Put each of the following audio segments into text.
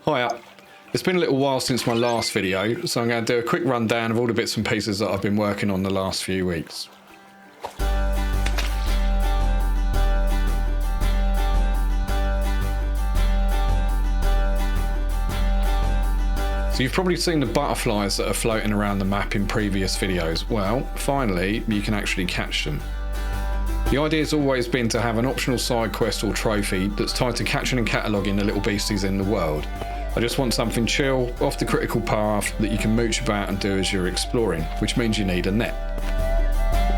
Hiya. It's been a little while since my last video, so I'm going to do a quick rundown of all the bits and pieces that I've been working on the last few weeks. So you've probably seen the butterflies that are floating around the map in previous videos. Well, finally, you can actually catch them. The idea has always been to have an optional side quest or trophy that's tied to catching and cataloguing the little beasties in the world. I just want something chill, off the critical path, that you can mooch about and do as you're exploring, which means you need a net.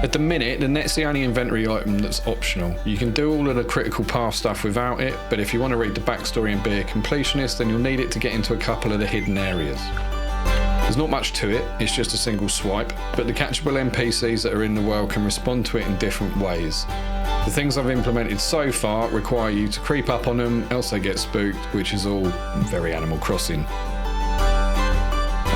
At the minute, the net's the only inventory item that's optional. You can do all of the critical path stuff without it, but if you want to read the backstory and be a completionist, then you'll need it to get into a couple of the hidden areas. There's not much to it, it's just a single swipe, but the catchable NPCs that are in the world can respond to it in different ways. The things I've implemented so far require you to creep up on them, else they get spooked, which is all very Animal Crossing.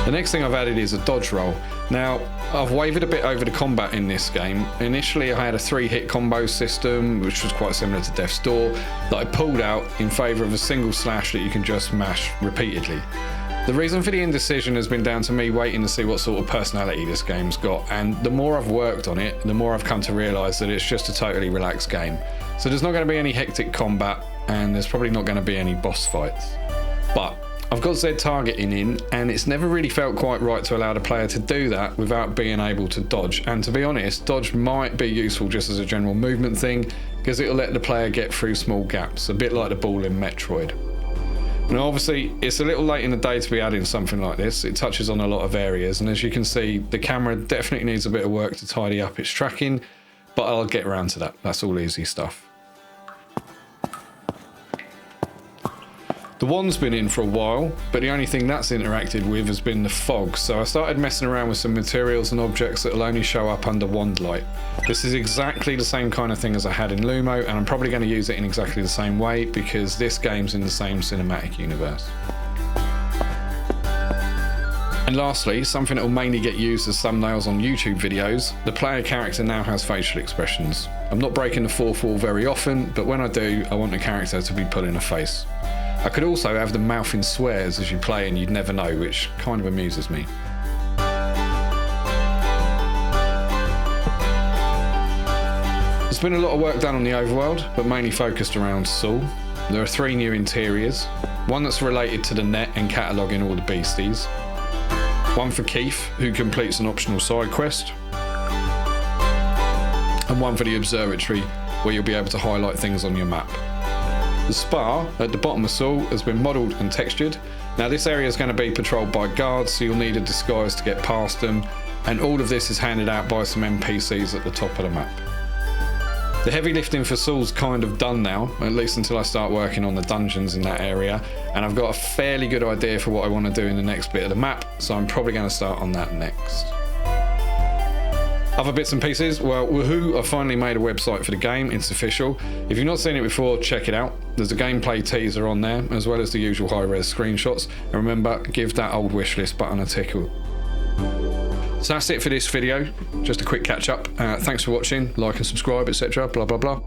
The next thing I've added is a dodge roll. Now, I've wavered a bit over the combat in this game. Initially I had a 3-hit combo system, which was quite similar to Death's Door, that I pulled out in favour of a single slash that you can just mash repeatedly. The reason for the indecision has been down to me waiting to see what sort of personality this game's got, and the more I've worked on it, the more I've come to realise that it's just a totally relaxed game. So there's not going to be any hectic combat, and there's probably not going to be any boss fights. But I've got Z targeting in, and it's never really felt quite right to allow the player to do that without being able to dodge. And to be honest, dodge might be useful just as a general movement thing, because it'll let the player get through small gaps, a bit like the ball in Metroid. Now obviously it's a little late in the day to be adding something like this. It touches on a lot of areas, and as you can see, the camera definitely needs a bit of work to tidy up its tracking, but I'll get around to that. That's all easy stuff. The wand's been in for a while, but the only thing that's interacted with has been the fog, so I started messing around with some materials and objects that will only show up under wand light. This is exactly the same kind of thing as I had in Lumo, and I'm probably going to use it in exactly the same way because this game's in the same cinematic universe. And lastly, something that will mainly get used as thumbnails on YouTube videos, the player character now has facial expressions. I'm not breaking the fourth wall very often, but when I do, I want the character to be pulling a face. I could also have them mouthing swears as you play and you'd never know, which kind of amuses me. There's been a lot of work done on the overworld, but mainly focused around Saul. There are 3 new interiors, one that's related to the net and cataloguing all the beasties, one for Keith, who completes an optional side quest, and one for the observatory, where you'll be able to highlight things on your map. The spa at the bottom of Saul has been modelled and textured. Now this area is going to be patrolled by guards, so you'll need a disguise to get past them, and all of this is handed out by some NPCs at the top of the map. The heavy lifting for Saul's kind of done now, at least until I start working on the dungeons in that area, and I've got a fairly good idea for what I want to do in the next bit of the map, so I'm probably going to start on that next. Other bits and pieces, well, Woohoo, I finally made a website for the game. It's official. If you've not seen it before, check it out. There's a gameplay teaser on there, as well as the usual high-res screenshots. And remember, give that old wishlist button a tickle. So that's it for this video. Just a quick catch-up. Thanks for watching. Like and subscribe, etc. Blah, blah, blah.